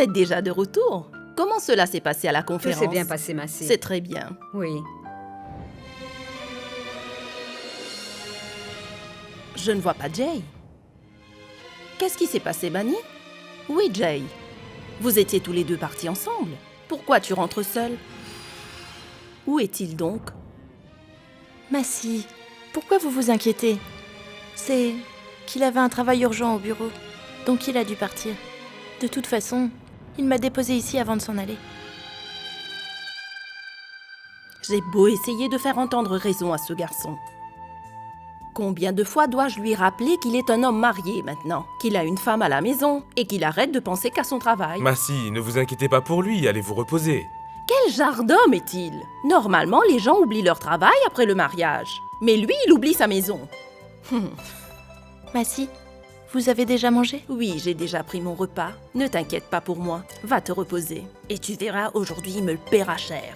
êtes déjà de retour. Comment cela s'est passé à la Tout conférence? s'est bien passé, Massy. C'est très bien. Oui. Je ne vois pas Jay. Qu'est-ce qui s'est passé, Bunny? Oui, Jay. Vous étiez tous les deux partis ensemble. Pourquoi tu rentres seul? Où est-il donc? Massy, pourquoi vous vous inquiétez? C'est qu'il avait un travail urgent au bureau, donc il a dû partir. De toute façon, il m'a déposé ici avant de s'en aller. J'ai beau essayer de faire entendre raison à ce garçon. Combien de fois dois-je lui rappeler qu'il est un homme marié maintenant, qu'il a une femme à la maison et qu'il arrête de penser qu'à son travail? Massy, ne vous inquiétez pas pour lui, allez vous reposer. Quel genre d'homme est-il? Normalement, les gens oublient leur travail après le mariage. Mais lui, il oublie sa maison. Massy, vous avez déjà mangé? Oui, j'ai déjà pris mon repas. Ne t'inquiète pas pour moi. Va te reposer. Et tu verras, aujourd'hui, il me le paiera cher.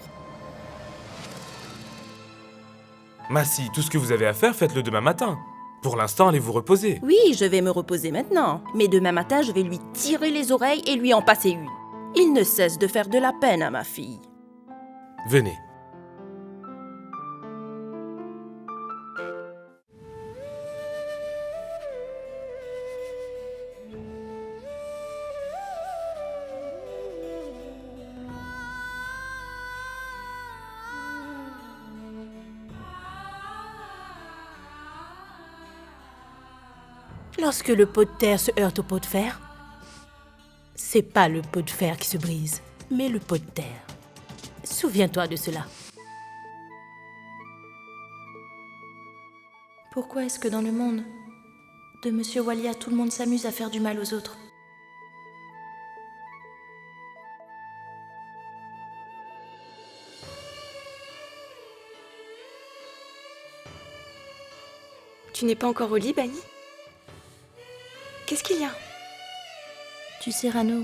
Massy, tout ce que vous avez à faire, faites-le demain matin. Pour l'instant, allez vous reposer. Oui, je vais me reposer maintenant. Mais demain matin, je vais lui tirer les oreilles et lui en passer une. Il ne cesse de faire de la peine à ma fille. Venez. Lorsque le pot de terre se heurte au pot de fer, c'est pas le pot de fer qui se brise, mais le pot de terre. Souviens-toi de cela. Pourquoi est-ce que dans le monde de Monsieur Walia, tout le monde s'amuse à faire du mal aux autres? Tu n'es pas encore au lit, Bunny? Qu'est-ce qu'il y a? Tu sais, Rano,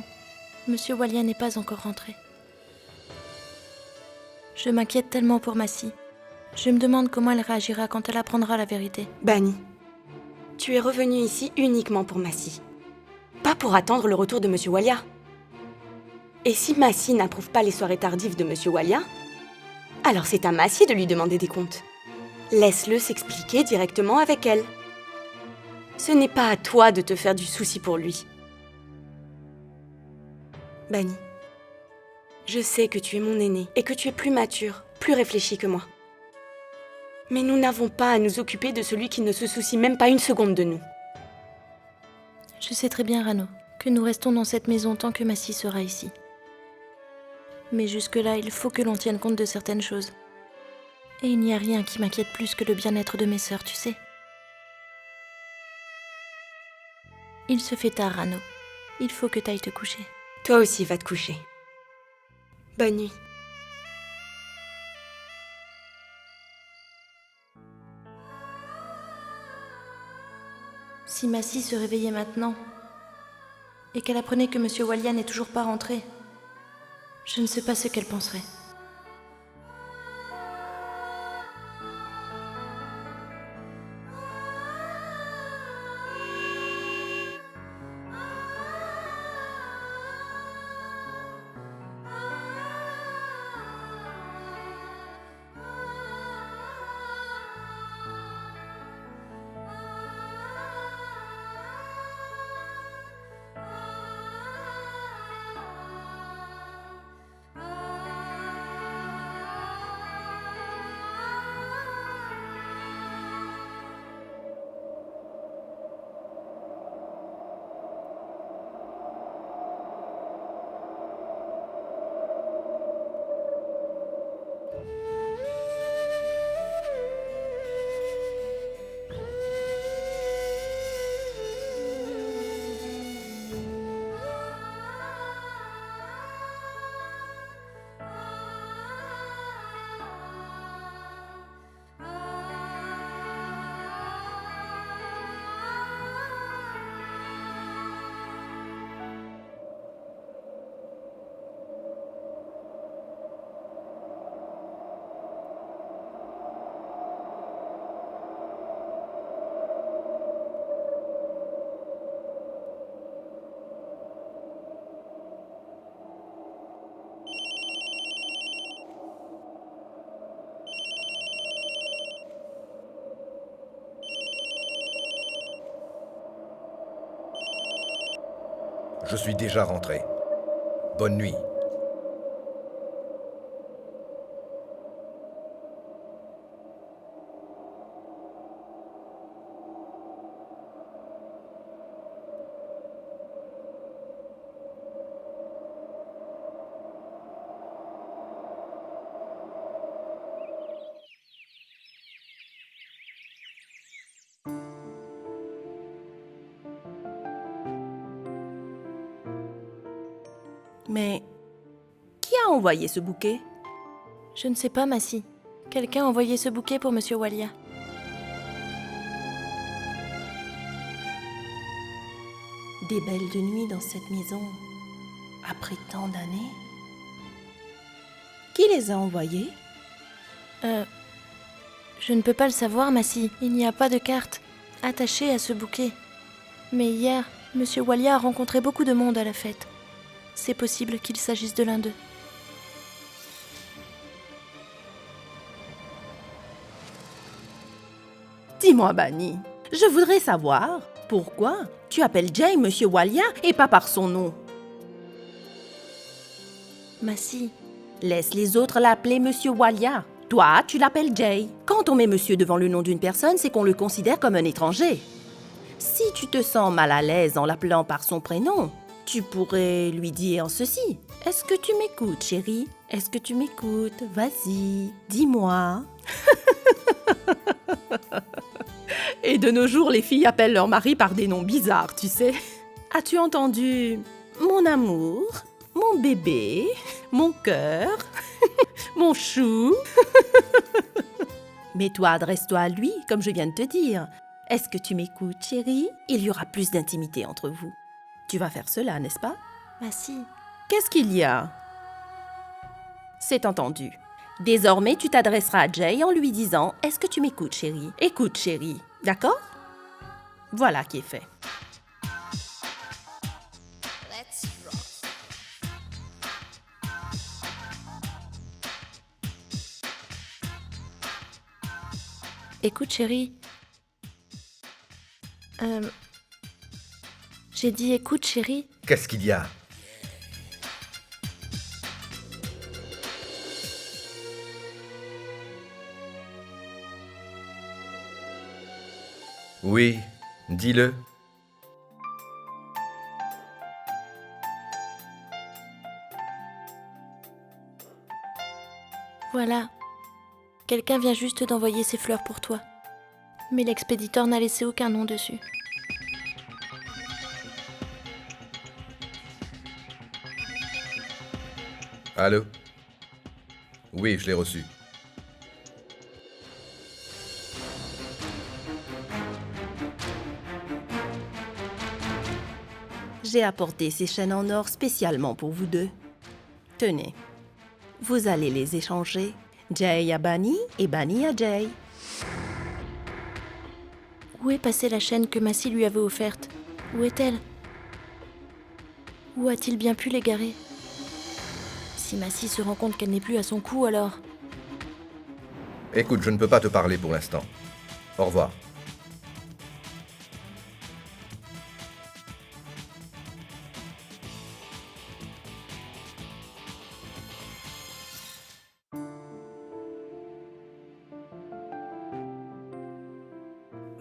Monsieur Walia n'est pas encore rentré. Je m'inquiète tellement pour Massy. Je me demande comment elle réagira quand elle apprendra la vérité. Bunny, tu es revenu ici uniquement pour Massy. Pas pour attendre le retour de Monsieur Walia. Et si Massy n'approuve pas les soirées tardives de Monsieur Walia, alors c'est à Massy de lui demander des comptes. Laisse-le s'expliquer directement avec elle. Ce n'est pas à toi de te faire du souci pour lui. Bunny, je sais que tu es mon aîné et que tu es plus mature, plus réfléchi que moi. Mais nous n'avons pas à nous occuper de celui qui ne se soucie même pas une seconde de nous. Je sais très bien, Rano, que nous restons dans cette maison tant que Massy sera ici. Mais jusque-là, il faut que l'on tienne compte de certaines choses. Et il n'y a rien qui m'inquiète plus que le bien-être de mes sœurs, tu sais. Il se fait tard, Rano. Il faut que t'ailles te coucher. Toi aussi, va te coucher. Bonne nuit. Si Massy se réveillait maintenant et qu'elle apprenait que Monsieur Walia n'est toujours pas rentré, je ne sais pas ce qu'elle penserait. Je suis déjà rentré. Bonne nuit. Mais qui a envoyé ce bouquet? Je ne sais pas, Massy. Quelqu'un a envoyé ce bouquet pour Monsieur Walia. Des belles de nuit dans cette maison, après tant d'années. Qui les a envoyées? Je ne peux pas le savoir, Massy. Il n'y a pas de carte attachée à ce bouquet. Mais hier, Monsieur Walia a rencontré beaucoup de monde à la fête. C'est possible qu'il s'agisse de l'un d'eux. Dis-moi, Bunny, je voudrais savoir pourquoi tu appelles Jay Monsieur Walia et pas par son nom. Massy, Laisse les autres l'appeler Monsieur Walia. Toi, tu l'appelles Jay. Quand on met monsieur devant le nom d'une personne, c'est qu'on le considère comme un étranger. Si tu te sens mal à l'aise en l'appelant par son prénom, tu pourrais lui dire ceci. Est-ce que tu m'écoutes, chérie? Est-ce que tu m'écoutes? Vas-y, dis-moi. Et de nos jours, les filles appellent leur mari par des noms bizarres, tu sais. As-tu entendu mon amour, mon bébé, mon cœur, mon chou? Mais toi, adresse-toi à lui, comme je viens de te dire. Est-ce que tu m'écoutes, chérie? Il y aura plus d'intimité entre vous. Tu vas faire cela, n'est-ce pas? Massy, Qu'est-ce qu'il y a? C'est entendu. Désormais, tu t'adresseras à Jay en lui disant « Est-ce que tu m'écoutes, chérie? Écoute, chérie. D'accord? » Voilà qui est fait. écoute, chérie. J'ai dit écoute, chérie. Qu'est-ce qu'il y a? Oui, dis-le. Voilà. Quelqu'un vient juste d'envoyer ses fleurs pour toi. Mais l'expéditeur n'a laissé aucun nom dessus. Allô? Oui, je l'ai reçu. J'ai apporté ces chaînes en or spécialement pour vous deux. Tenez, vous allez les échanger. Jay à Bunny et Bunny à Jay. Où est passée la chaîne que Massy lui avait offerte? Où est-elle? Où a-t-il bien pu l'égarer? Si Massy se rend compte qu'elle n'est plus à son cou, alors... Écoute, je ne peux pas te parler pour l'instant. Au revoir.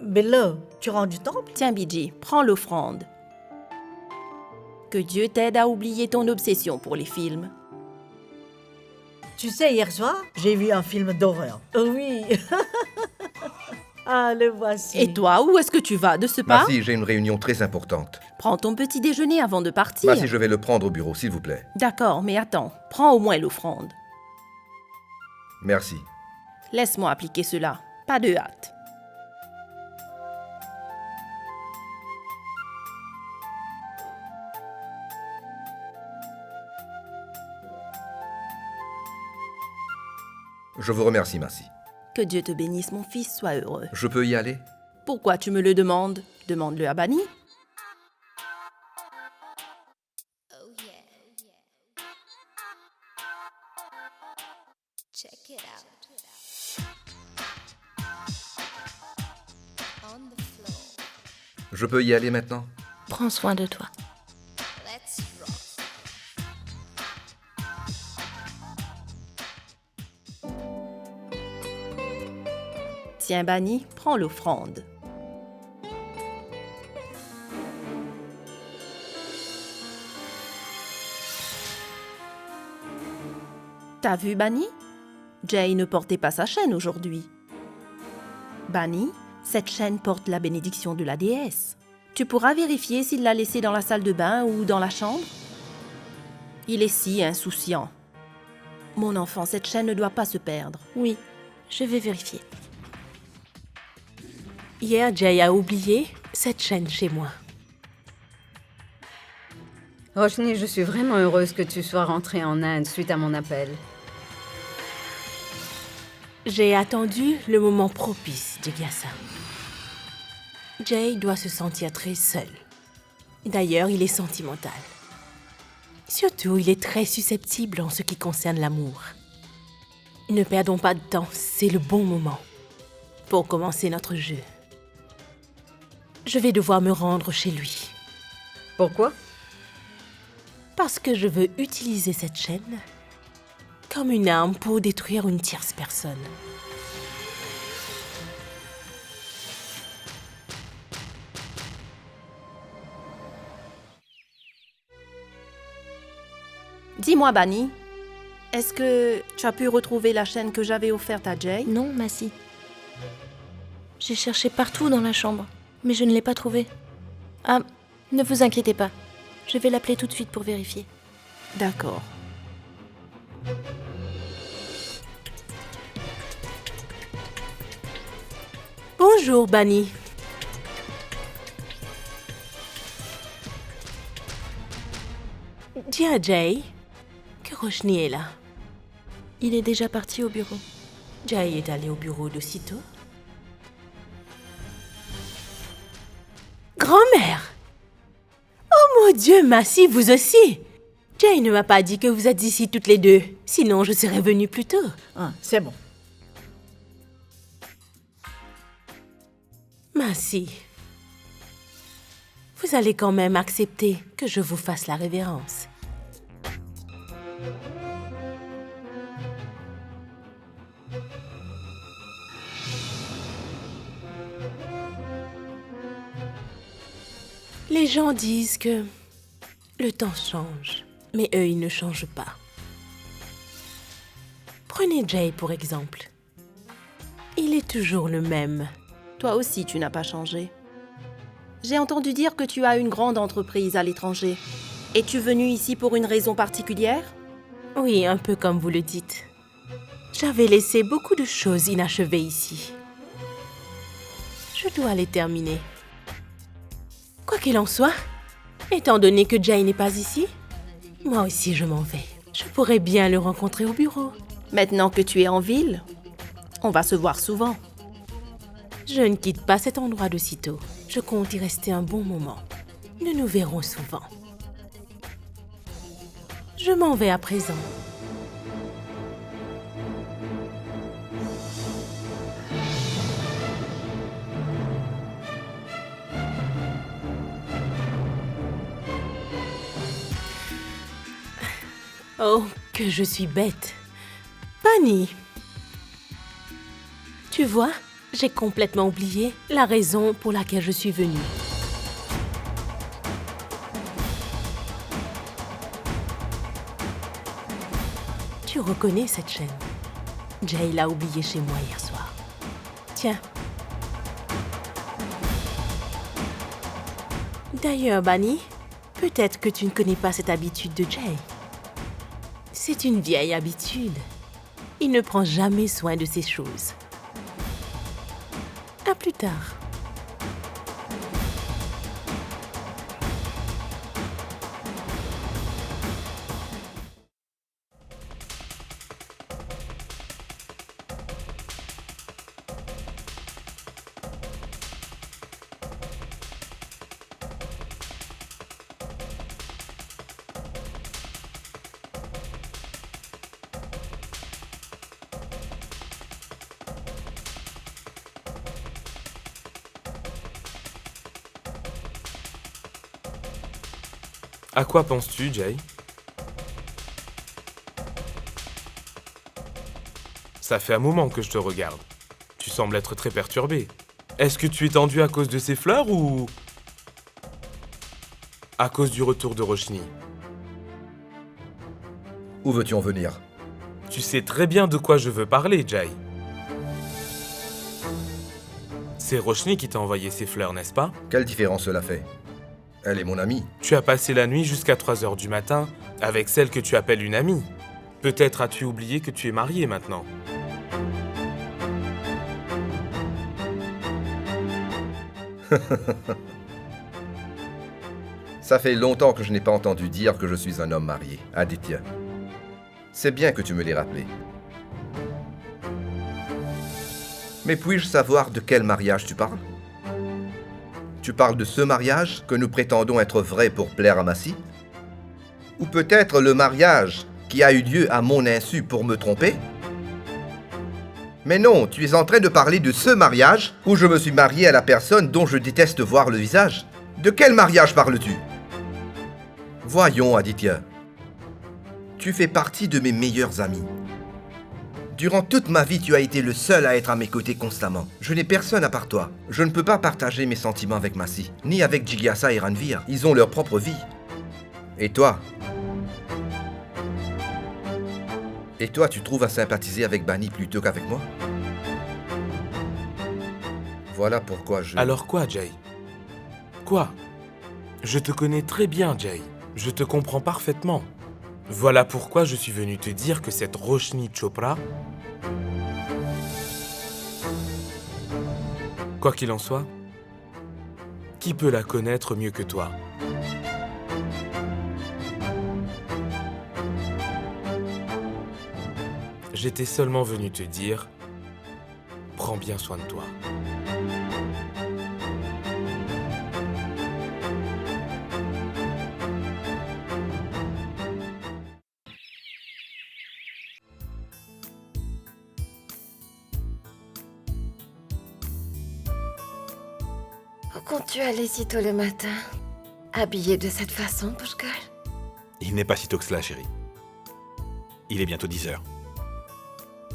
Bello, tu rends du temple? Tiens, Bidji, prends l'offrande. Que Dieu t'aide à oublier ton obsession pour les films. Tu sais, hier soir, j'ai vu un film d'horreur. Oui. Ah, le voici. Et toi, où est-ce que tu vas de ce pas? Massy, j'ai une réunion très importante. Prends ton petit déjeuner avant de partir. Massy, je vais le prendre au bureau, s'il vous plaît. D'accord, mais attends, prends au moins l'offrande. Merci. Laisse-moi appliquer cela. Pas de hâte. Je vous remercie, Massy. Que Dieu te bénisse, mon fils, sois heureux. Je peux y aller? Pourquoi tu me le demandes? Demande-le à Bunny. Check it out. On the floor. Je peux y aller maintenant? Prends soin de toi. Let's Tiens, Bunny, prends l'offrande. T'as vu, Bunny? Jay ne portait pas sa chaîne aujourd'hui. Bunny, cette chaîne porte la bénédiction de la déesse. Tu pourras vérifier s'il l'a laissée dans la salle de bain ou dans la chambre? Il est si insouciant. Mon enfant, cette chaîne ne doit pas se perdre. Oui, je vais vérifier. Hier, Jay a oublié cette chaîne chez moi. Roshni, je suis vraiment heureuse que tu sois rentrée en Inde suite à mon appel. J'ai attendu le moment propice, Jigyasa. Jay doit se sentir très seul. D'ailleurs, il est sentimental. Surtout, il est très susceptible en ce qui concerne l'amour. Ne perdons pas de temps, c'est le bon moment pour commencer notre jeu. Je vais devoir me rendre chez lui. Pourquoi? Parce que je veux utiliser cette chaîne comme une arme pour détruire une tierce personne. Dis-moi, Bunny, est-ce que tu as pu retrouver la chaîne que j'avais offerte à Jay? Non, Massie. J'ai cherché partout dans la chambre, mais je ne l'ai pas trouvée. Ah, ne vous inquiétez pas. Je vais l'appeler tout de suite pour vérifier. D'accord. Bonjour, Bunny. Dis à Jay que Roshni est là. Il est déjà parti au bureau. Jay est allé au bureau d'aussitôt. Grand-mère! Oh mon Dieu, Massie, vous aussi! Jay ne m'a pas dit que vous êtes ici toutes les deux. Sinon, je serais venue plus tôt. Ah, c'est bon. Massie, vous allez quand même accepter que je vous fasse la révérence. Les gens disent que le temps change, mais eux, ils ne changent pas. Prenez Jay pour exemple. Il est toujours le même. Toi aussi, tu n'as pas changé. J'ai entendu dire que tu as une grande entreprise à l'étranger. Es-tu venu ici pour une raison particulière? Oui, un peu comme vous le dites. J'avais laissé beaucoup de choses inachevées ici. Je dois les terminer. Quoi qu'il en soit, étant donné que Jay n'est pas ici, moi aussi je m'en vais. Je pourrais bien le rencontrer au bureau. Maintenant que tu es en ville, on va se voir souvent. Je ne quitte pas cet endroit de sitôt. Je compte y rester un bon moment. Nous nous verrons souvent. Je m'en vais à présent. Oh, que je suis bête. Bunny. Tu vois, j'ai complètement oublié la raison pour laquelle je suis venue. Tu reconnais cette chaîne? Jay l'a oubliée chez moi hier soir. Tiens. D'ailleurs, Bunny, peut-être que tu ne connais pas cette habitude de Jay. C'est une vieille habitude. Il ne prend jamais soin de ces choses. À plus tard. À quoi penses-tu, Jay? Ça fait un moment que je te regarde. Tu sembles être très perturbé. Est-ce que tu es tendu à cause de ces fleurs ou... à cause du retour de Roshni? Où veux-tu en venir? Tu sais très bien de quoi je veux parler, Jay. C'est Roshni qui t'a envoyé ces fleurs, n'est-ce pas? Quelle différence cela fait? Elle est mon amie. Tu as passé la nuit jusqu'à 3 heures du matin avec celle que tu appelles une amie. Peut-être as-tu oublié que tu es marié maintenant. Ça fait longtemps que je n'ai pas entendu dire que je suis un homme marié, Aditya. C'est bien que tu me l'aies rappelé. Mais puis-je savoir de quel mariage tu parles? Tu parles de ce mariage que nous prétendons être vrai pour plaire à Massy? Ou peut-être le mariage qui a eu lieu à mon insu pour me tromper? Mais non, tu es en train de parler de ce mariage où je me suis marié à la personne dont je déteste voir le visage. De quel mariage parles-tu? Voyons, Aditya. Tu fais partie de mes meilleurs amis. Durant toute ma vie, tu as été le seul à être à mes côtés constamment. Je n'ai personne à part toi. Je ne peux pas partager mes sentiments avec Massy, ni avec Jigyasa et Ranveer. Ils ont leur propre vie. Et toi? Et toi, tu trouves à sympathiser avec Bani plutôt qu'avec moi? Voilà pourquoi je... Alors quoi, Jay? Quoi? Je te connais très bien, Jay. Je te comprends parfaitement. Voilà pourquoi je suis venu te dire que cette Roshni Chopra... Quoi qu'il en soit, qui peut la connaître mieux que toi? J'étais seulement venu te dire, prends bien soin de toi. Où comptes-tu aller si tôt le matin? Habillé de cette façon, Pushkal? Il n'est pas si tôt que cela, chérie. Il est bientôt 10 heures.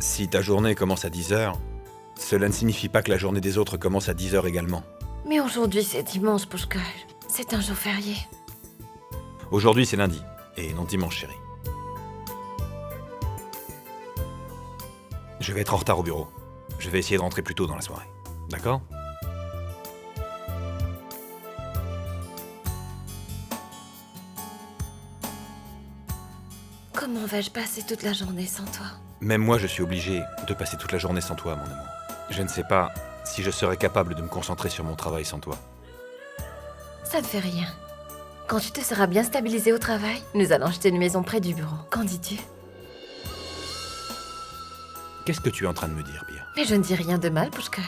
Si ta journée commence à 10 heures, cela ne signifie pas que la journée des autres commence à 10 heures également. Mais aujourd'hui, c'est dimanche, Pushkal. C'est un jour férié. Aujourd'hui, c'est lundi, et non dimanche, chérie. Je vais être en retard au bureau. Je vais essayer de rentrer plus tôt dans la soirée. D'accord? Comment vais-je passer toute la journée sans toi? Même moi, je suis obligé de passer toute la journée sans toi, mon amour. Je ne sais pas si je serais capable de me concentrer sur mon travail sans toi. Ça ne fait rien. Quand tu te seras bien stabilisé au travail, nous allons acheter une maison près du bureau. Qu'en dis-tu? Qu'est-ce que tu es en train de me dire, Pia? Mais je ne dis rien de mal, Pushkal.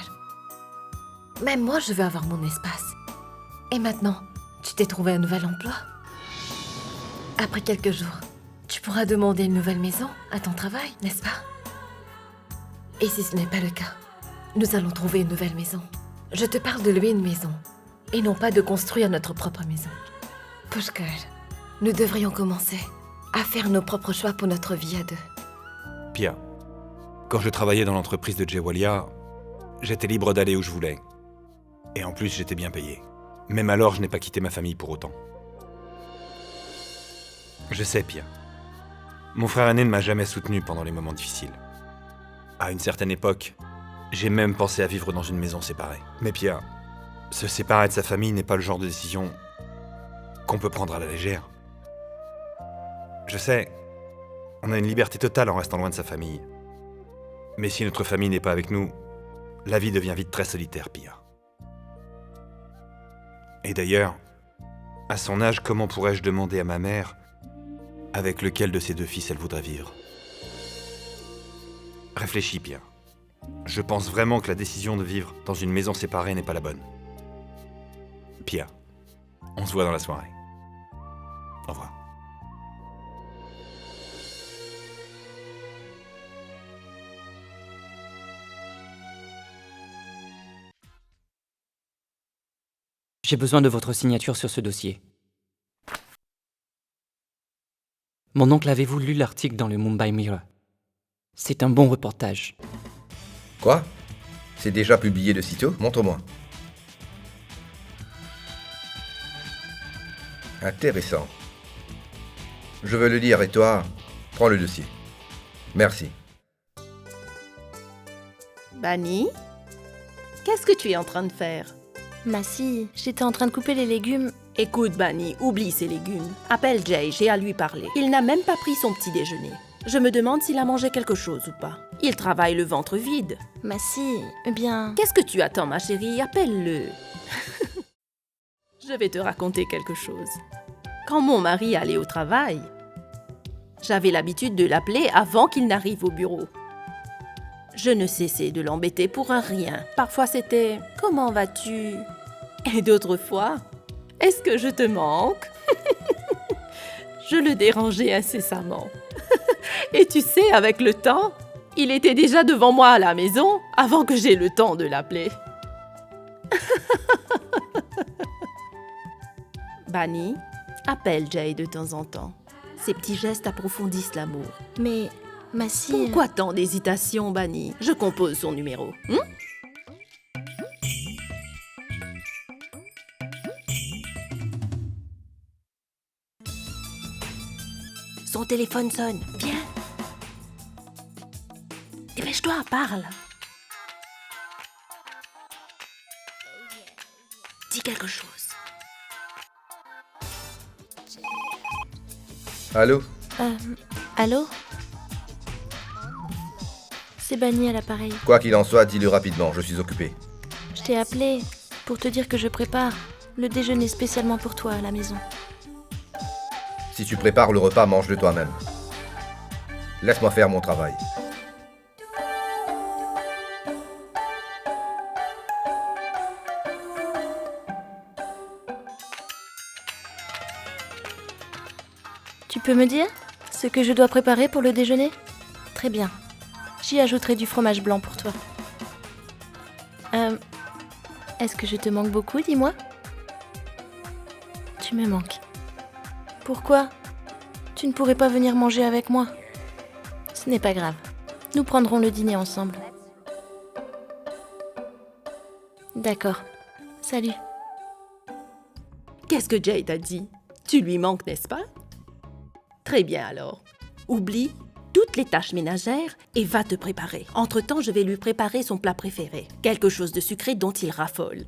Même moi, je veux avoir mon espace. Et maintenant, tu t'es trouvé un nouvel emploi? Après quelques jours, tu pourras demander une nouvelle maison à ton travail, n'est-ce pas? Et si ce n'est pas le cas, nous allons trouver une nouvelle maison. Je te parle de louer une maison, et non pas de construire notre propre maison. Pushkal, nous devrions commencer à faire nos propres choix pour notre vie à deux. Pia, quand je travaillais dans l'entreprise de Jewaliya, j'étais libre d'aller où je voulais. Et en plus, j'étais bien payé. Même alors, je n'ai pas quitté ma famille pour autant. Je sais, Pia. Mon frère aîné ne m'a jamais soutenu pendant les moments difficiles. À une certaine époque, j'ai même pensé à vivre dans une maison séparée. Mais Pia, se séparer de sa famille n'est pas le genre de décision qu'on peut prendre à la légère. Je sais, on a une liberté totale en restant loin de sa famille. Mais si notre famille n'est pas avec nous, la vie devient vite très solitaire, Pia. Et d'ailleurs, à son âge, comment pourrais-je demander à ma mère avec lequel de ses deux fils elle voudrait vivre? Réfléchis, Pia. Je pense vraiment que la décision de vivre dans une maison séparée n'est pas la bonne. Pia, on se voit dans la soirée. Au revoir. J'ai besoin de votre signature sur ce dossier. Mon oncle avait-vous lu l'article dans le Mumbai Mirror? C'est un bon reportage. Quoi? C'est déjà publié de sitôt? Montre-moi. Intéressant. Je veux le lire et toi, prends le dossier. Merci. Bunny, qu'est-ce que tu es en train de faire? Massy, j'étais en train de couper les légumes. Écoute, Bunny, oublie ces légumes. Appelle Jay, j'ai à lui parler. Il n'a même pas pris son petit déjeuner. Je me demande s'il a mangé quelque chose ou pas. Il travaille le ventre vide. Massy, eh bien... Qu'est-ce que tu attends, ma chérie? Appelle-le. Je vais te raconter quelque chose. Quand mon mari allait au travail, j'avais l'habitude de l'appeler avant qu'il n'arrive au bureau. Je ne cessais de l'embêter pour un rien. Parfois c'était « Comment vas-tu » et d'autres fois « Est-ce que je te manque ?» Je le dérangeais incessamment. Et tu sais, avec le temps, il était déjà devant moi à la maison avant que j'aie le temps de l'appeler. Bunny, appelle Jay de temps en temps. Ces petits gestes approfondissent l'amour. Mais, Massy... Pourquoi tant d'hésitation, Bunny? Je compose son numéro. Son téléphone sonne. Viens. Dépêche-toi, parle. Dis quelque chose. Allô? Allô? C'est Bunny à l'appareil. Quoi qu'il en soit, dis-le rapidement, je suis occupé. Je t'ai appelé pour te dire que je prépare le déjeuner spécialement pour toi à la maison. Si tu prépares le repas, mange-le toi-même. Laisse-moi faire mon travail. Tu peux me dire ce que je dois préparer pour le déjeuner? Très bien. J'y ajouterai du fromage blanc pour toi. Est-ce que je te manque beaucoup, dis-moi? Tu me manques. Pourquoi? Tu ne pourrais pas venir manger avec moi? Ce n'est pas grave. Nous prendrons le dîner ensemble. D'accord. Salut. Qu'est-ce que Jay t'a dit? Tu lui manques, n'est-ce pas? Très bien alors. Oublie toutes les tâches ménagères et va te préparer. Entre-temps, je vais lui préparer son plat préféré. Quelque chose de sucré dont il raffole.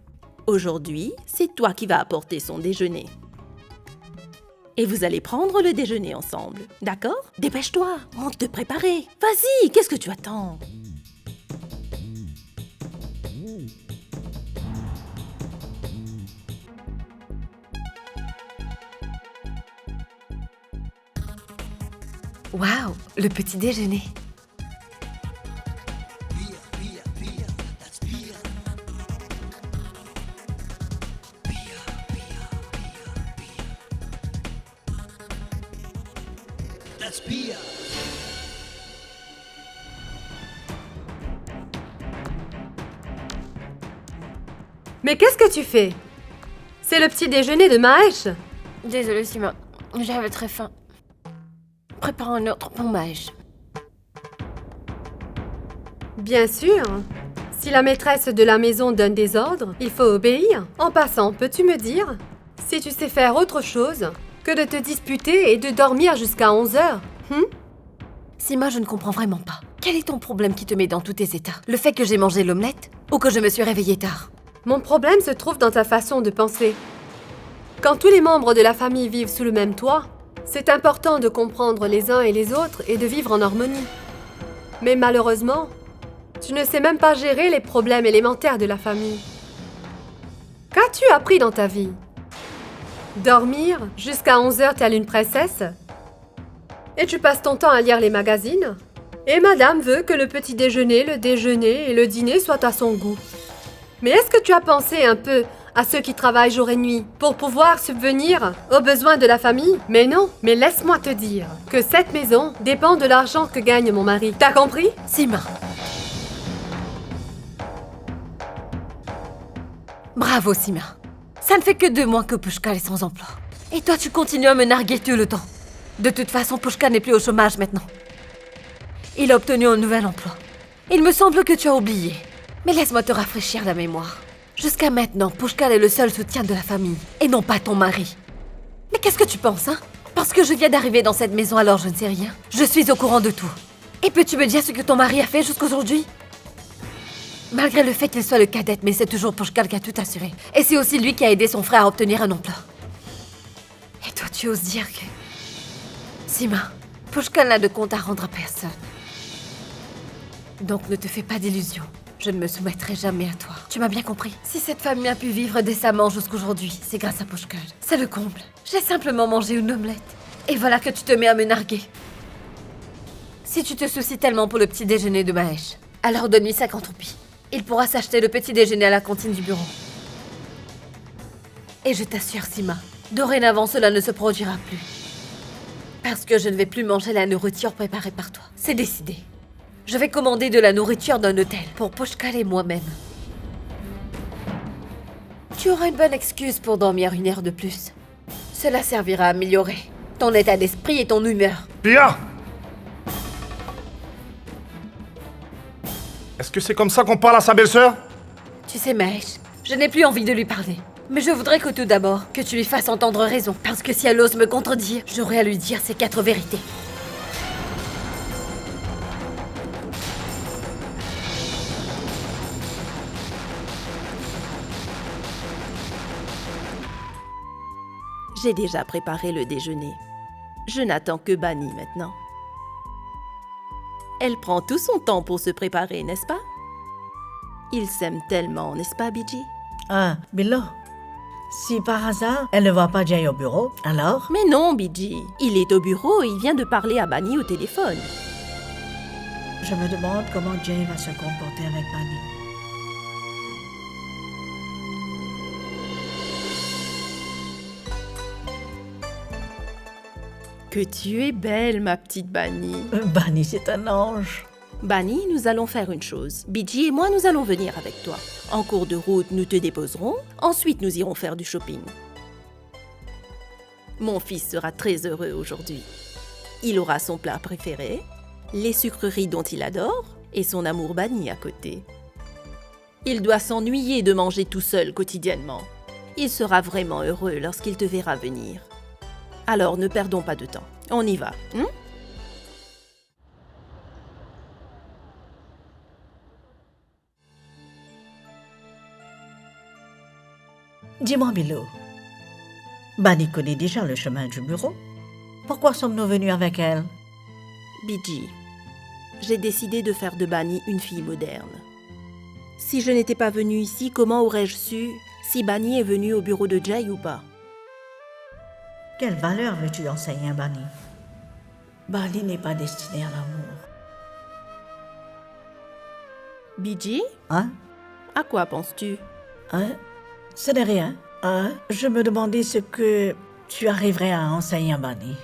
Aujourd'hui, c'est toi qui vas apporter son déjeuner. Et vous allez prendre le déjeuner ensemble, d'accord? Dépêche-toi, monte te préparer. Vas-y, qu'est-ce que tu attends? Waouh, le petit déjeuner. Mais qu'est-ce que tu fais? C'est le petit déjeuner de Mahesh? Désolée, Sima. J'avais très faim. Prépare un autre pour Mahesh. Bien sûr. Si la maîtresse de la maison donne des ordres, il faut obéir. En passant, peux-tu me dire si tu sais faire autre chose que de te disputer et de dormir jusqu'à 11h? Sima, je ne comprends vraiment pas. Quel est ton problème qui te met dans tous tes états? Le fait que j'ai mangé l'omelette ou que je me suis réveillée tard? Mon problème se trouve dans ta façon de penser. Quand tous les membres de la famille vivent sous le même toit, c'est important de comprendre les uns et les autres et de vivre en harmonie. Mais malheureusement, tu ne sais même pas gérer les problèmes élémentaires de la famille. Qu'as-tu appris dans ta vie? Dormir jusqu'à 11h telle une princesse? Et tu passes ton temps à lire les magazines? Et madame veut que le petit déjeuner, le déjeuner et le dîner soient à son goût. Mais est-ce que tu as pensé un peu à ceux qui travaillent jour et nuit pour pouvoir subvenir aux besoins de la famille? Mais non, mais laisse-moi te dire que cette maison dépend de l'argent que gagne mon mari. T'as compris? Sima. Bravo, Sima. Ça ne fait que 2 mois que Pushkar est sans emploi. Et toi, tu continues à me narguer tout le temps. De toute façon, Pushkar n'est plus au chômage maintenant. Il a obtenu un nouvel emploi. Il me semble que tu as oublié. Mais laisse-moi te rafraîchir la mémoire. Jusqu'à maintenant, Pushkal est le seul soutien de la famille, et non pas ton mari. Mais qu'est-ce que tu penses, hein? Parce que je viens d'arriver dans cette maison, alors je ne sais rien. Je suis au courant de tout. Et peux-tu me dire ce que ton mari a fait jusqu'aujourd'hui? Malgré le fait qu'il soit le cadet, mais c'est toujours Pushkal qui a tout assuré. Et c'est aussi lui qui a aidé son frère à obtenir un emploi. Et toi, tu oses dire que... Sima, Pushkal n'a de compte à rendre à personne. Donc ne te fais pas d'illusions. Je ne me soumettrai jamais à toi. Tu m'as bien compris? Si cette famille a pu vivre décemment jusqu'aujourd'hui, c'est grâce à Pushkal. C'est le comble. J'ai simplement mangé une omelette. Et voilà que tu te mets à me narguer. Si tu te soucies tellement pour le petit déjeuner de Mahesh, alors donne-lui 50 roupies. Il pourra s'acheter le petit déjeuner à la cantine du bureau. Et je t'assure, Sima, dorénavant cela ne se produira plus. Parce que je ne vais plus manger la nourriture préparée par toi. C'est décidé. Je vais commander de la nourriture d'un hôtel pour Pushkal et moi-même. Tu auras une bonne excuse pour dormir 1 heure de plus. Cela servira à améliorer ton état d'esprit et ton humeur. Pia! Est-ce que c'est comme ça qu'on parle à sa belle-sœur? Tu sais, Mahesh, je n'ai plus envie de lui parler. Mais je voudrais que tout d'abord, que tu lui fasses entendre raison. Parce que si elle ose me contredire, j'aurai à lui dire ses 4 vérités. J'ai déjà préparé le déjeuner. Je n'attends que Bani maintenant. Elle prend tout son temps pour se préparer, n'est-ce pas? Ils s'aiment tellement, n'est-ce pas, Biji? Ah, Bilo. Si par hasard, elle ne voit pas Jay au bureau, alors? Mais non, Biji. Il est au bureau et il vient de parler à Bani au téléphone. Je me demande comment Jay va se comporter avec Bani. Que tu es belle, ma petite Bani. Bani, c'est un ange. Bani, nous allons faire une chose. Biji et moi, nous allons venir avec toi. En cours de route, nous te déposerons. Ensuite, nous irons faire du shopping. Mon fils sera très heureux aujourd'hui. Il aura son plat préféré, les sucreries dont il adore et son amour Bani à côté. Il doit s'ennuyer de manger tout seul quotidiennement. Il sera vraiment heureux lorsqu'il te verra venir. Alors, ne perdons pas de temps. On y va, hein? Dis-moi, Bilo. Bani connaît déjà le chemin du bureau. Pourquoi sommes-nous venus avec elle? Biji, j'ai décidé de faire de Bani une fille moderne. Si je n'étais pas venue ici, comment aurais-je su si Bani est venue au bureau de Jay ou pas? Quelle valeur veux-tu enseigner à Bani? Bani n'est pas destiné à l'amour. Biji? Hein? À quoi penses-tu? Hein? Ce n'est rien. Hein? Je me demandais ce que tu arriverais à enseigner à Bani.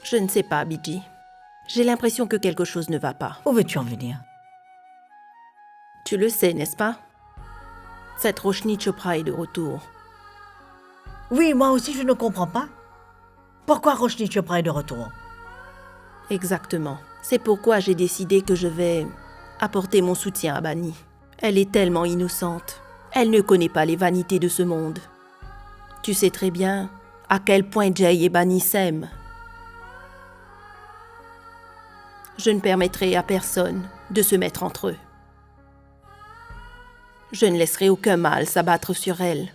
Je ne sais pas, Biji. J'ai l'impression que quelque chose ne va pas. Où veux-tu en venir? Tu le sais, n'est-ce pas? Cette Roshni Chopra est de retour. Oui, moi aussi je ne comprends pas. Pourquoi Roshni Chopra est de retour? Exactement. C'est pourquoi j'ai décidé que je vais apporter mon soutien à Bani. Elle est tellement innocente. Elle ne connaît pas les vanités de ce monde. Tu sais très bien à quel point Jay et Bani s'aiment. Je ne permettrai à personne de se mettre entre eux. Je ne laisserai aucun mal s'abattre sur elle.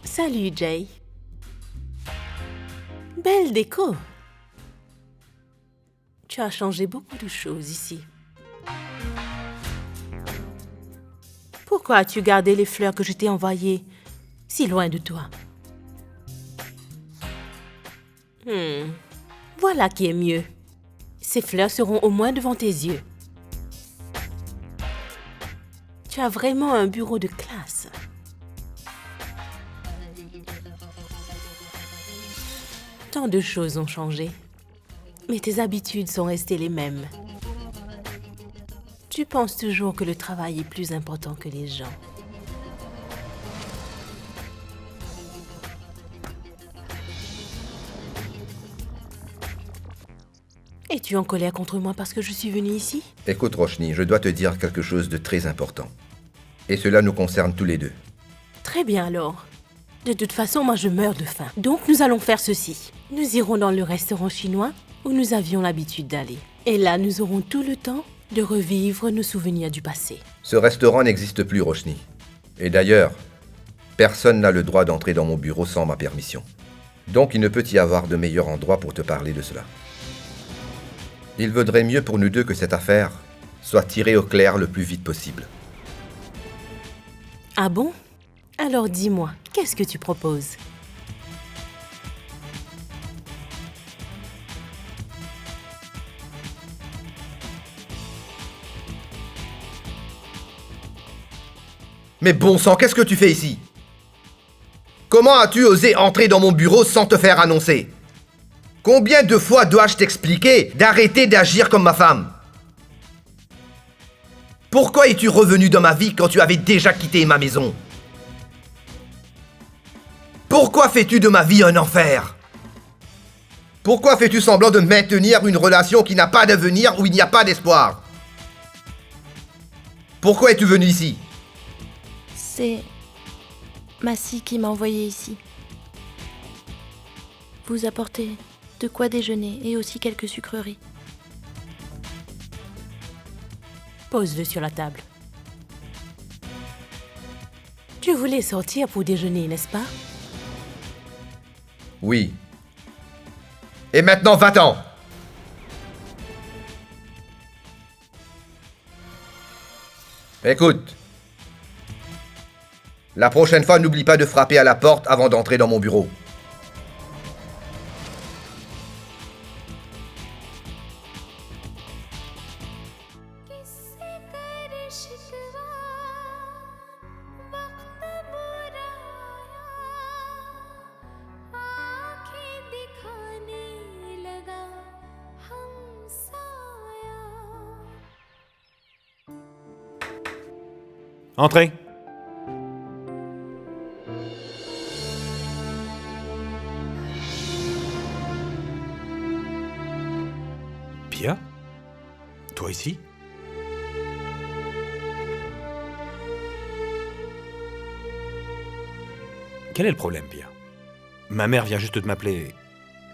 Salut, Jay. Belle déco. Tu as changé beaucoup de choses ici. Pourquoi as-tu gardé les fleurs que je t'ai envoyées si loin de toi? Voilà qui est mieux. Ces fleurs seront au moins devant tes yeux. Tu as vraiment un bureau de classe. Tant de choses ont changé, mais tes habitudes sont restées les mêmes. Tu penses toujours que le travail est plus important que les gens. Es-tu en colère contre moi parce que je suis venue ici? Écoute, Roshni, je dois te dire quelque chose de très important. Et cela nous concerne tous les deux. Très bien alors. De toute façon, moi je meurs de faim. Donc nous allons faire ceci. Nous irons dans le restaurant chinois où nous avions l'habitude d'aller. Et là, nous aurons tout le temps de revivre nos souvenirs du passé. Ce restaurant n'existe plus, Roshni. Et d'ailleurs, personne n'a le droit d'entrer dans mon bureau sans ma permission. Donc il ne peut y avoir de meilleur endroit pour te parler de cela. Il vaudrait mieux pour nous deux que cette affaire soit tirée au clair le plus vite possible. Ah bon? Alors dis-moi, qu'est-ce que tu proposes? Mais bon sang, qu'est-ce que tu fais ici? Comment as-tu osé entrer dans mon bureau sans te faire annoncer? Combien de fois dois-je t'expliquer d'arrêter d'agir comme ma femme? Pourquoi es-tu revenu dans ma vie quand tu avais déjà quitté ma maison? Pourquoi fais-tu de ma vie un enfer? Pourquoi fais-tu semblant de maintenir une relation qui n'a pas d'avenir, où il n'y a pas d'espoir? Pourquoi es-tu venu ici? C'est Massy qui m'a envoyé ici. Vous apportez de quoi déjeuner et aussi quelques sucreries. Pose-le sur la table. Tu voulais sortir pour déjeuner, n'est-ce pas? Oui. Et maintenant, va-t'en! Écoute. La prochaine fois, n'oublie pas de frapper à la porte avant d'entrer dans mon bureau. Entrez. Pia? Toi ici? Quel est le problème, Pia? Ma mère vient juste de m'appeler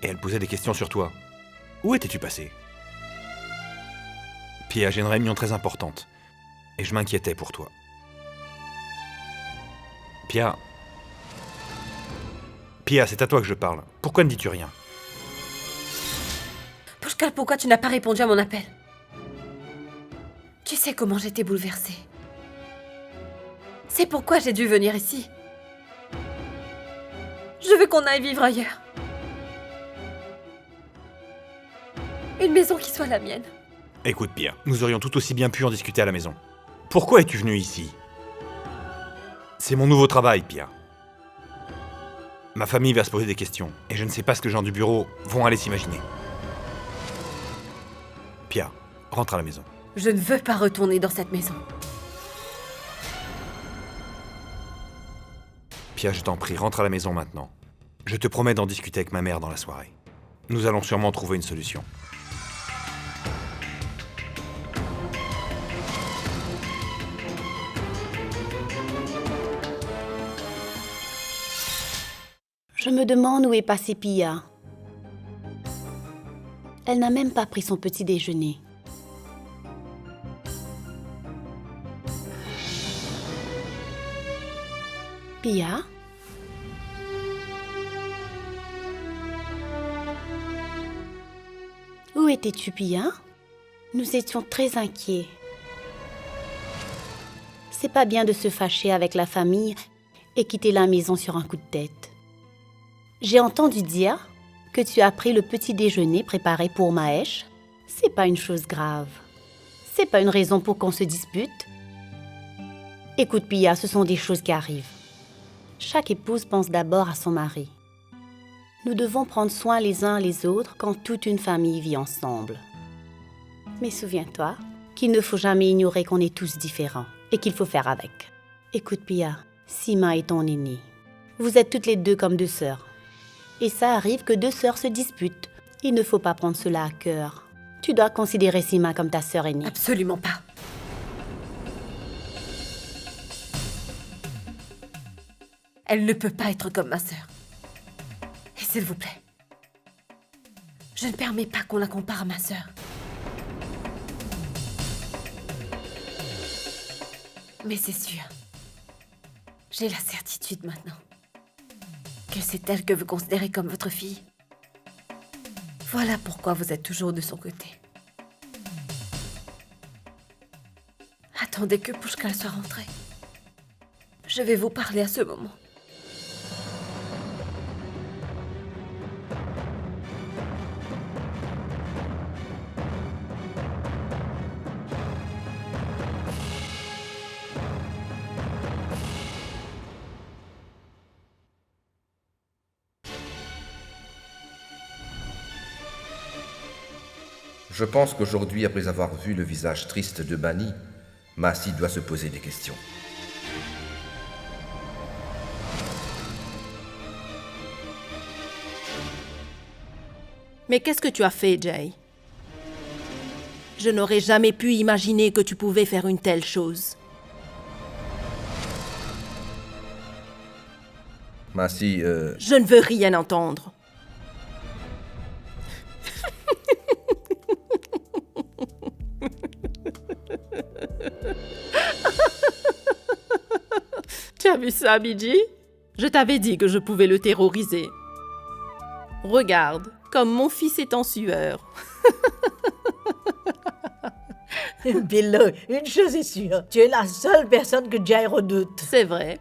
et elle posait des questions sur toi. Où étais-tu passé? Pia, j'ai une réunion très importante et je m'inquiétais pour toi. Pia, c'est à toi que je parle. Pourquoi ne dis-tu rien? Pushkar, pourquoi tu n'as pas répondu à mon appel? Tu sais comment j'étais bouleversée. C'est pourquoi j'ai dû venir ici. Je veux qu'on aille vivre ailleurs. Une maison qui soit la mienne. Écoute, Pia, nous aurions tout aussi bien pu en discuter à la maison. Pourquoi es-tu venu ici? C'est mon nouveau travail, Pia. Ma famille va se poser des questions, et je ne sais pas ce que les gens du bureau vont aller s'imaginer. Pia, rentre à la maison. Je ne veux pas retourner dans cette maison. Pia, je t'en prie, rentre à la maison maintenant. Je te promets d'en discuter avec ma mère dans la soirée. Nous allons sûrement trouver une solution. Je me demande où est passée Pia. Elle n'a même pas pris son petit déjeuner. Pia? Où étais-tu, Pia? Nous étions très inquiets. C'est pas bien de se fâcher avec la famille et quitter la maison sur un coup de tête. J'ai entendu dire que tu as pris le petit déjeuner préparé pour Mahesh. C'est pas une chose grave. C'est pas une raison pour qu'on se dispute. Écoute, Pia, ce sont des choses qui arrivent. Chaque épouse pense d'abord à son mari. Nous devons prendre soin les uns les autres quand toute une famille vit ensemble. Mais souviens-toi qu'il ne faut jamais ignorer qu'on est tous différents et qu'il faut faire avec. Écoute Pia, Sima est ton aînée. Vous êtes toutes les deux comme deux sœurs. Et ça arrive que deux sœurs se disputent. Il ne faut pas prendre cela à cœur. Tu dois considérer Sima comme ta sœur aînée. Absolument pas. Elle ne peut pas être comme ma sœur. Et s'il vous plaît, je ne permets pas qu'on la compare à ma sœur. Mais c'est sûr, j'ai la certitude maintenant que c'est elle que vous considérez comme votre fille. Voilà pourquoi vous êtes toujours de son côté. Attendez que Pushkal soit rentré. Je vais vous parler à ce moment. Je pense qu'aujourd'hui, après avoir vu le visage triste de Bani, Massi doit se poser des questions. Mais qu'est-ce que tu as fait, Jay? Je n'aurais jamais pu imaginer que tu pouvais faire une telle chose. Massi, Je ne veux rien entendre. Tu as vu ça, Biji? Je t'avais dit que je pouvais le terroriser. Regarde, comme mon fils est en sueur. Billo, une chose est sûre, tu es la seule personne que Jay redoute. C'est vrai.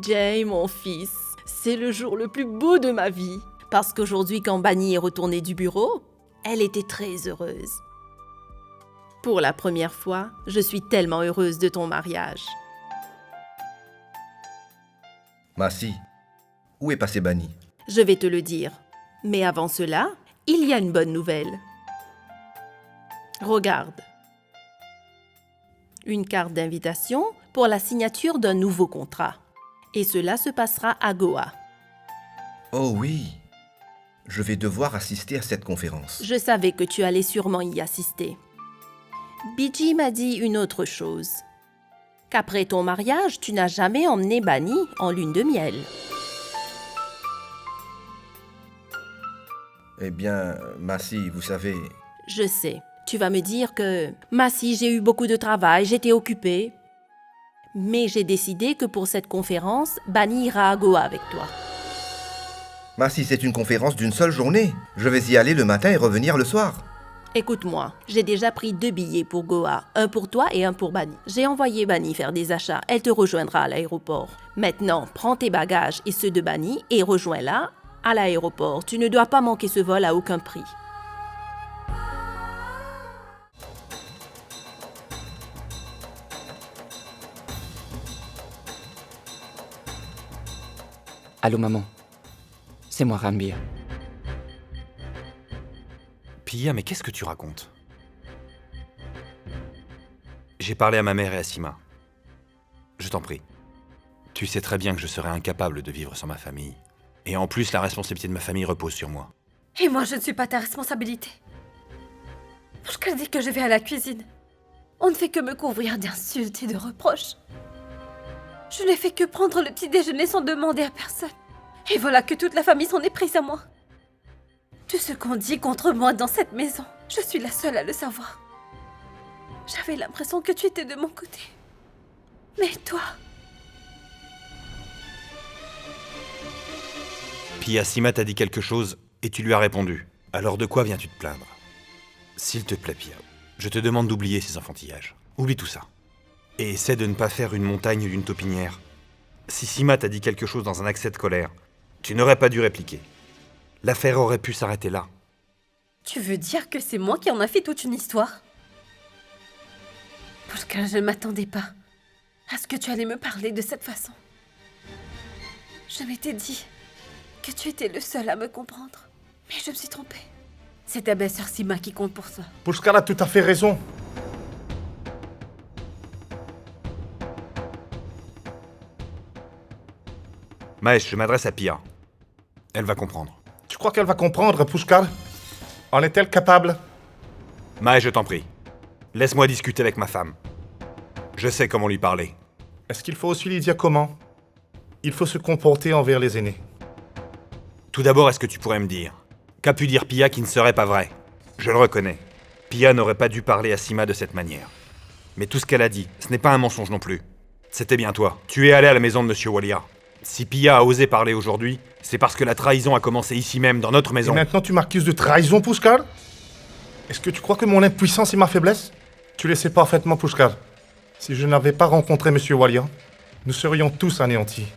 Jay, mon fils, c'est le jour le plus beau de ma vie. Parce qu'aujourd'hui, quand Bani est retournée du bureau, elle était très heureuse. Pour la première fois, je suis tellement heureuse de ton mariage. Massi, où est passé Bani? Je vais te le dire. Mais avant cela, il y a une bonne nouvelle. Regarde. Une carte d'invitation pour la signature d'un nouveau contrat. Et cela se passera à Goa. Oh oui, je vais devoir assister à cette conférence. Je savais que tu allais sûrement y assister. Biji m'a dit une autre chose. Qu'après ton mariage, tu n'as jamais emmené Bani en lune de miel. Eh bien, Massi, vous savez... Je sais. Tu vas me dire que... Massi, j'ai eu beaucoup de travail, j'étais occupée. Mais j'ai décidé que pour cette conférence, Bani ira à Goa avec toi. Massi, c'est une conférence d'une seule journée. Je vais y aller le matin et revenir le soir. Écoute-moi, j'ai déjà pris 2 billets pour Goa, un pour toi et un pour Bani. J'ai envoyé Bani faire des achats, elle te rejoindra à l'aéroport. Maintenant, prends tes bagages et ceux de Bani et rejoins-la à l'aéroport. Tu ne dois pas manquer ce vol à aucun prix. Allô maman, c'est moi Ranbir. Pia, mais qu'est-ce que tu racontes? J'ai parlé à ma mère et à Sima. Je t'en prie. Tu sais très bien que je serais incapable de vivre sans ma famille. Et en plus, la responsabilité de ma famille repose sur moi. Et moi, je ne suis pas ta responsabilité. Pushkal dit que je vais à la cuisine. On ne fait que me couvrir d'insultes et de reproches. Je n'ai fait que prendre le petit déjeuner sans demander à personne. Et voilà que toute la famille s'en est prise à moi. Tout ce qu'on dit contre moi dans cette maison, je suis la seule à le savoir. J'avais l'impression que tu étais de mon côté. Mais toi... Pia, Sima t'a dit quelque chose et tu lui as répondu. Alors de quoi viens-tu te plaindre? S'il te plaît, Pia, je te demande d'oublier ces enfantillages. Oublie tout ça. Et essaie de ne pas faire une montagne d'une taupinière. Si Sima t'a dit quelque chose dans un accès de colère, tu n'aurais pas dû répliquer. L'affaire aurait pu s'arrêter là. Tu veux dire que c'est moi qui en a fait toute une histoire? Parce que je ne m'attendais pas à ce que tu allais me parler de cette façon. Je m'étais dit que tu étais le seul à me comprendre. Mais je me suis trompée. C'est ta belle-sœur Sima qui compte pour toi. Pushkal a tout à fait raison. Mahesh, je m'adresse à Pia. Elle va comprendre. Tu crois qu'elle va comprendre, Pushkar? En est-elle capable? Mahesh, je t'en prie. Laisse-moi discuter avec ma femme. Je sais comment lui parler. Est-ce qu'il faut aussi lui dire comment? Il faut se comporter envers les aînés. Tout d'abord, est-ce que tu pourrais me dire qu'a pu dire Pia qui ne serait pas vrai? Je le reconnais. Pia n'aurait pas dû parler à Sima de cette manière. Mais tout ce qu'elle a dit, ce n'est pas un mensonge non plus. C'était bien toi. Tu es allé à la maison de Monsieur Walia. Si Pia a osé parler aujourd'hui, c'est parce que la trahison a commencé ici même, dans notre maison. Et maintenant tu m'accuses de trahison, Pushkar? Est-ce que tu crois que mon impuissance est ma faiblesse? Tu le sais parfaitement, Pushkar. Si je n'avais pas rencontré Monsieur Walia, nous serions tous anéantis.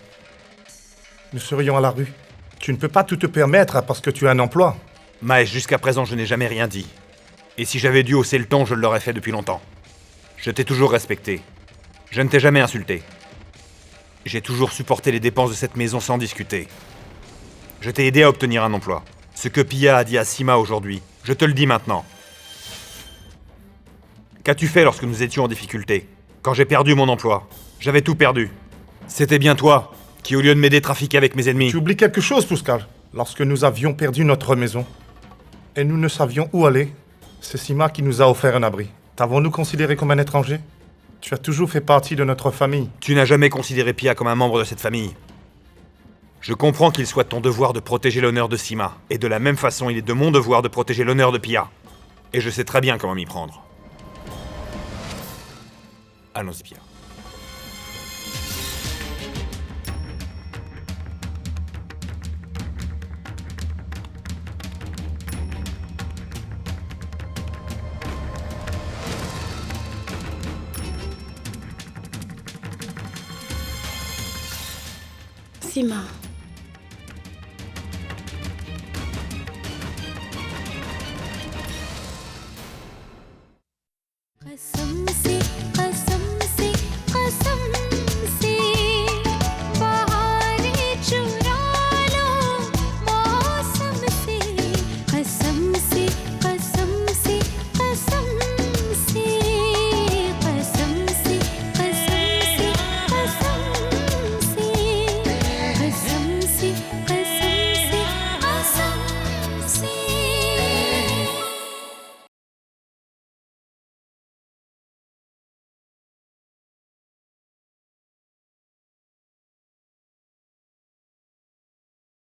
Nous serions à la rue. Tu ne peux pas tout te permettre parce que tu as un emploi. Mahesh, jusqu'à présent, je n'ai jamais rien dit. Et si j'avais dû hausser le ton, je l'aurais fait depuis longtemps. Je t'ai toujours respecté. Je ne t'ai jamais insulté. J'ai toujours supporté les dépenses de cette maison sans discuter. Je t'ai aidé à obtenir un emploi. Ce que Pia a dit à Sima aujourd'hui, je te le dis maintenant. Qu'as-tu fait lorsque nous étions en difficulté? Quand j'ai perdu mon emploi, j'avais tout perdu. C'était bien toi qui, au lieu de m'aider, trafiquait avec mes ennemis. Tu oublies quelque chose, Pushkar. Lorsque nous avions perdu notre maison et nous ne savions où aller, c'est Sima qui nous a offert un abri. T'avons-nous considéré comme un étranger? Tu as toujours fait partie de notre famille. Tu n'as jamais considéré Pia comme un membre de cette famille. Je comprends qu'il soit de ton devoir de protéger l'honneur de Sima, et de la même façon, il est de mon devoir de protéger l'honneur de Pia. Et je sais très bien comment m'y prendre. Allons-y, Pia. Sima. कसम से